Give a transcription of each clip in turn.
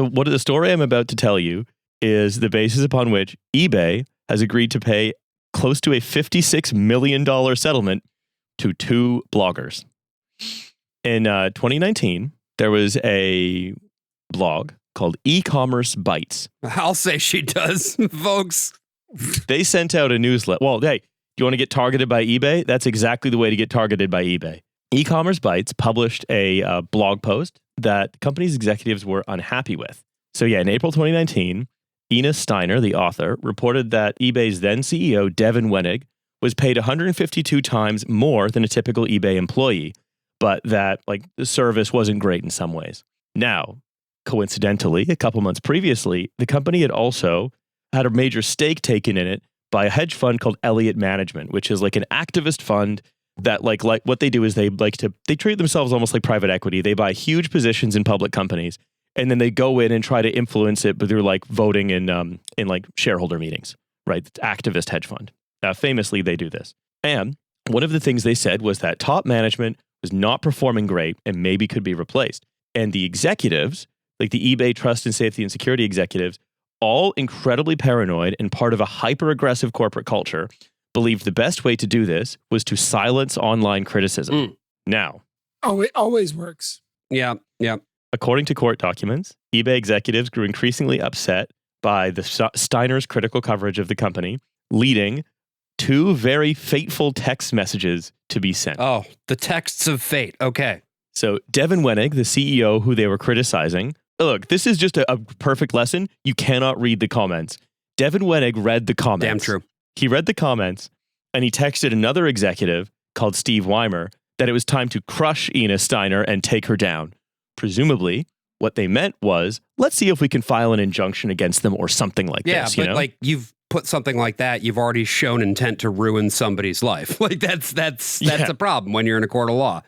what the story I'm about to tell you is the basis upon which eBay has agreed to pay close to a $56 million settlement to 2 bloggers. In 2019, there was a blog called E-commerce Bites. I'll say she does, folks. They sent out a newsletter. Well, hey, do you want to get targeted by eBay? That's exactly the way to get targeted by eBay. E-commerce Bites published a blog post that company's executives were unhappy with. So yeah, in April 2019, Ina Steiner, the author, reported that eBay's then CEO, Devin Wenig, was paid 152 times more than a typical eBay employee, but that the service wasn't great in some ways. Now, coincidentally, a couple months previously, the company had also had a major stake taken in it by a hedge fund called Elliott Management, which is like an activist fund that like what they do is they treat themselves almost like private equity. They buy huge positions in public companies, and then they go in and try to influence it through like voting in like shareholder meetings, right? It's activist hedge fund. Famously, they do this. And one of the things they said was that top management was not performing great and maybe could be replaced. And the executives, like the eBay trust and safety and security executives, all incredibly paranoid and part of a hyper-aggressive corporate culture, believed the best way to do this was to silence online criticism. Now. Oh, it always works. Yeah. According to court documents, eBay executives grew increasingly upset by the Steiner's critical coverage of the company, leading 2 very fateful text messages to be sent. Oh, the texts of fate. Okay. So Devin Wenig, the CEO who they were criticizing, look, this is just a perfect lesson. You cannot read the comments. Devin Wenig read the comments. Damn true. He read the comments and he texted another executive called Steve Weimer that it was time to crush Ina Steiner and take her down. Presumably, what they meant was, let's see if we can file an injunction against them or something like this. Yeah, but like you've put something like that, you've already shown intent to ruin somebody's life. Like that's a problem when you're in a court of law.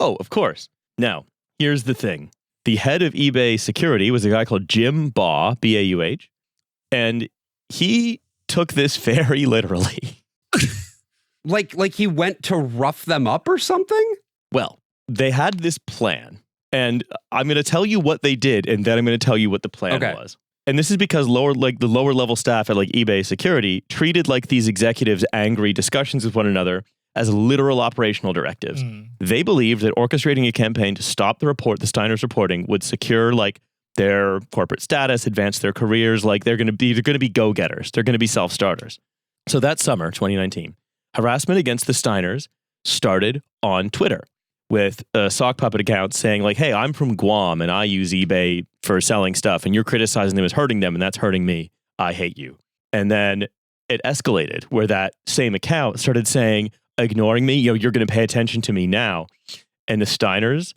Oh, of course. Now, here's the thing. The head of eBay security was a guy called Jim Baugh, B-A-U-H, and he took this very literally. Like he went to rough them up or something? Well, they had this plan, and I'm going to tell you what they did, and then I'm going to tell you what the plan was. And this is because the lower level staff at like eBay security treated like these executives' angry discussions with one another as literal operational directives. They believed that orchestrating a campaign to stop the Steiner's reporting would secure like their corporate status, advance their careers. Like they're going to be go-getters. They're going to be self-starters. So that summer, 2019, harassment against the Steiners started on Twitter with a sock puppet account saying like, hey, I'm from Guam and I use eBay for selling stuff and you're criticizing them as hurting them and that's hurting me. I hate you. And then it escalated where that same account started saying, ignoring me, you're going to pay attention to me now. And the Steiners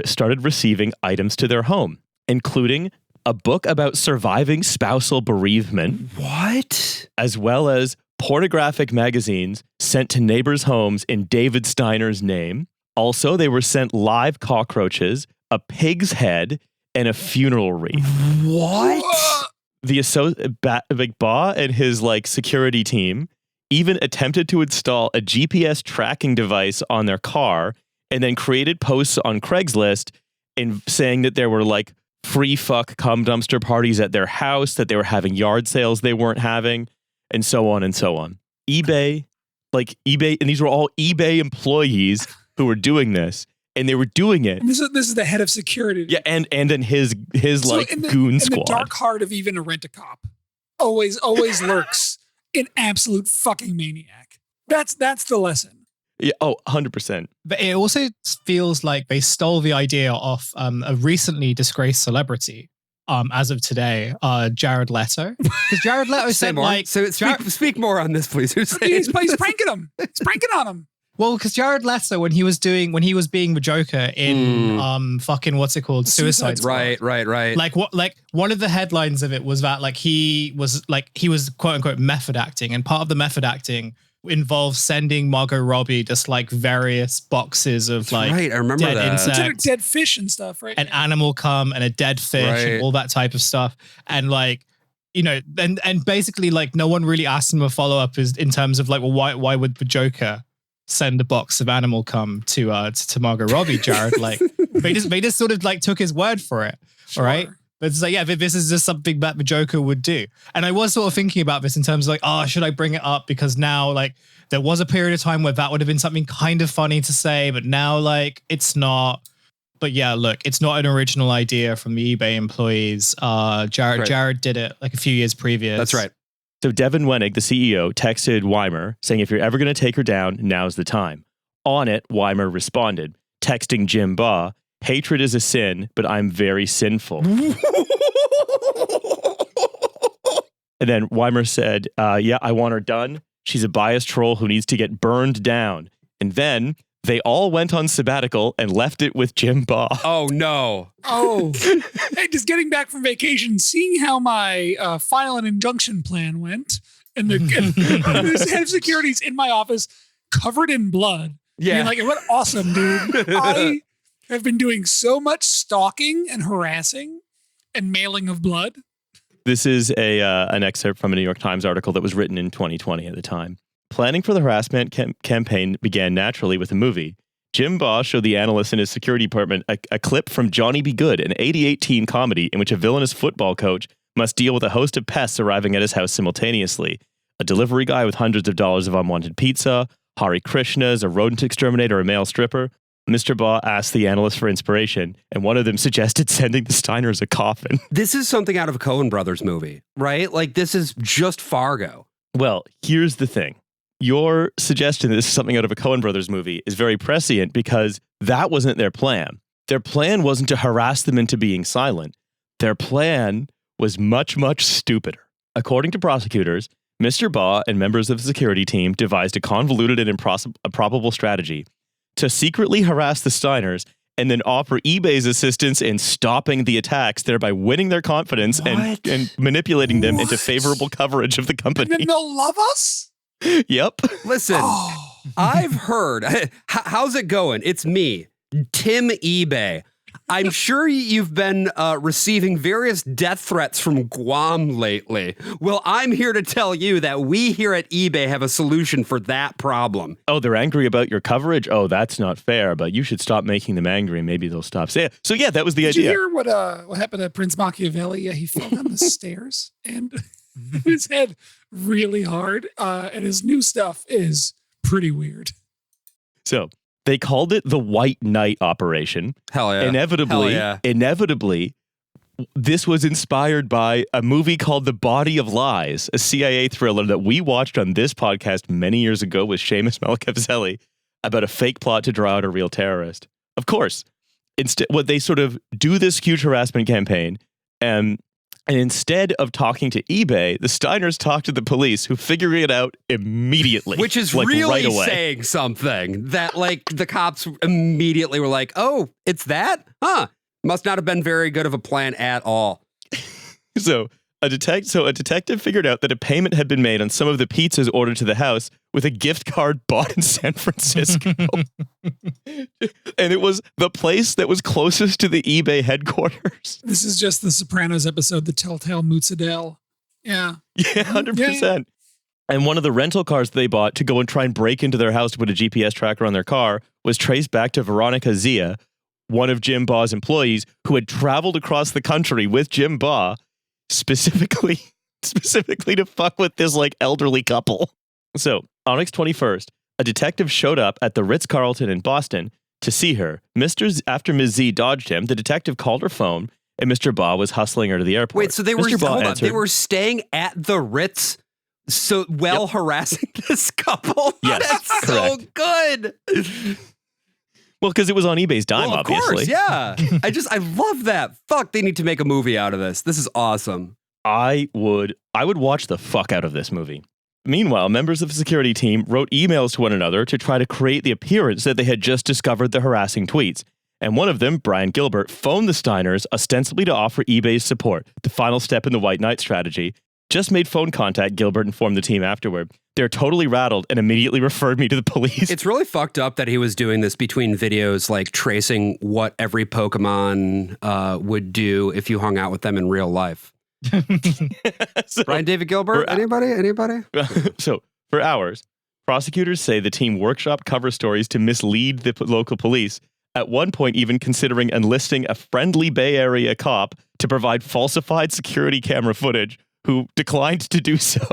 started receiving items to their home, including a book about surviving spousal bereavement. What? As well as pornographic magazines sent to neighbors' homes in David Steiner's name. Also, they were sent live cockroaches, a pig's head, and a funeral wreath. What? The Baugh and his like security team even attempted to install a GPS tracking device on their car and then created posts on Craigslist in saying that there were like free fuck cum dumpster parties at their house, that they were having yard sales they weren't having, and so on and so on. eBay, and these were all eBay employees who were doing this, and they were doing it. And this is the head of security. Yeah, and in his goon squad. In the dark heart of even a rent-a-cop always lurks an absolute fucking maniac. That's the lesson. Yeah, 100%. But it also feels like they stole the idea off a recently disgraced celebrity. As of today, Jared Leto. Because Jared Leto said like... So speak more on this, please. He's pranking him. He's pranking on him. Well, because Jared Leto, when he was being the Joker in Suicide Squad. Right. Like one of the headlines of it was that like he was quote unquote method acting, and part of the method acting involves sending Margot Robbie just like various boxes of like I remember dead that. insects, dead fish and stuff, right? An animal cum and a dead fish and all that type of stuff, and like. And basically like no one really asked him a follow up is in terms of like, well, why would the Joker send a box of animal cum to Margot Robbie, Jared? Like they just sort of like took his word for it. Sure. All right. But it's like, yeah, this is just something that the Joker would do. And I was sort of thinking about this in terms of like, oh, should I bring it up? Because now, like, there was a period of time where that would have been something kind of funny to say, but now, like, it's not. But yeah, look, it's not an original idea from the eBay employees. Jared did it like a few years previous. That's right. So Devin Wenig, the CEO, texted Weimer saying, if you're ever going to take her down, now's the time. On it, Weimer responded, texting Jim Baugh, hatred is a sin, but I'm very sinful. And then Weimer said, yeah, I want her done. She's a biased troll who needs to get burned down. And then they all went on sabbatical and left it with Jim Baugh. Oh, no. Oh, hey, just getting back from vacation, seeing how my file and injunction plan went, and there's head of security's in my office covered in blood. Yeah. Being like, what awesome, dude. I have been doing so much stalking and harassing and mailing of blood. This is an excerpt from a New York Times article that was written in 2020 at the time. Planning for the harassment campaign began naturally with a movie. Jim Baugh showed the analyst in his security department a clip from Johnny Be Good, an 88 teen comedy in which a villainous football coach must deal with a host of pests arriving at his house simultaneously. A delivery guy with hundreds of dollars of unwanted pizza, Hari Krishnas, a rodent exterminator, a male stripper. Mr. Baugh asked the analyst for inspiration, and one of them suggested sending the Steiners a coffin. This is something out of a Coen Brothers movie, right? Like, this is just Fargo. Well, here's the thing. Your suggestion that this is something out of a Coen Brothers movie is very prescient because that wasn't their plan. Their plan wasn't to harass them into being silent. Their plan was much, much stupider. According to prosecutors, Mr. Baugh and members of the security team devised a convoluted and improbable strategy to secretly harass the Steiners and then offer eBay's assistance in stopping the attacks, thereby winning their confidence and manipulating them into favorable coverage of the company. And then they'll love us? Yep. Listen, I've heard. How's it going? It's me, Tim eBay. I'm sure you've been receiving various death threats from Guam lately. Well, I'm here to tell you that we here at eBay have a solution for that problem. Oh, they're angry about your coverage? Oh, that's not fair, but you should stop making them angry. Maybe they'll stop. So yeah, that was the idea. Did you hear what happened to Prince Machiavelli? Yeah, he fell down the stairs and hit his head really hard. And his new stuff is pretty weird. So they called it the White Knight operation. Hell yeah. Inevitably, this was inspired by a movie called The Body of Lies, a CIA thriller that we watched on this podcast many years ago with Seamus Malekavzeli about a fake plot to draw out a real terrorist. Of course, instead, what they sort of do this huge harassment campaign, and instead of talking to eBay, the Steiners talk to the police, who figure it out immediately. Which is like, really right away. saying something that, like, the cops immediately were like, oh, it's that? Huh. Must not have been very good of a plan at all. So a detective figured out that a payment had been made on some of the pizzas ordered to the house with a gift card bought in San Francisco. And it was the place that was closest to the eBay headquarters. This is just the Sopranos episode, The Telltale Mozzarella. Yeah. Yeah, 100%. Yeah. And one of the rental cars they bought to go and try and break into their house to put a GPS tracker on their car was traced back to Veronica Zia, one of Jim Baugh's employees who had traveled across the country with Jim Baugh specifically to fuck with this like elderly couple. So on August 21st, a detective showed up at the Ritz-Carlton in Boston to see her. After Ms. Z dodged him, the detective called her phone and Mr. Baugh was hustling her to the airport. Wait, so they were staying at the Ritz harassing this couple? Yes, that's so good. Well, because it was on eBay's dime, of obviously. Course, yeah. I love that. Fuck, they need to make a movie out of this. This is awesome. I would watch the fuck out of this movie. Meanwhile, members of the security team wrote emails to one another to try to create the appearance that they had just discovered the harassing tweets. And one of them, Brian Gilbert, phoned the Steiners ostensibly to offer eBay's support, the final step in the White Knight strategy. Just made phone contact, Gilbert informed the team afterward. They're totally rattled and immediately referred me to the police. It's really fucked up that he was doing this between videos, like tracing what every Pokemon would do if you hung out with them in real life. So, Brian David Gilbert? Anybody? So, for hours, prosecutors say the team workshopped cover stories to mislead the local police, at one point even considering enlisting a friendly Bay Area cop to provide falsified security camera footage who declined to do so.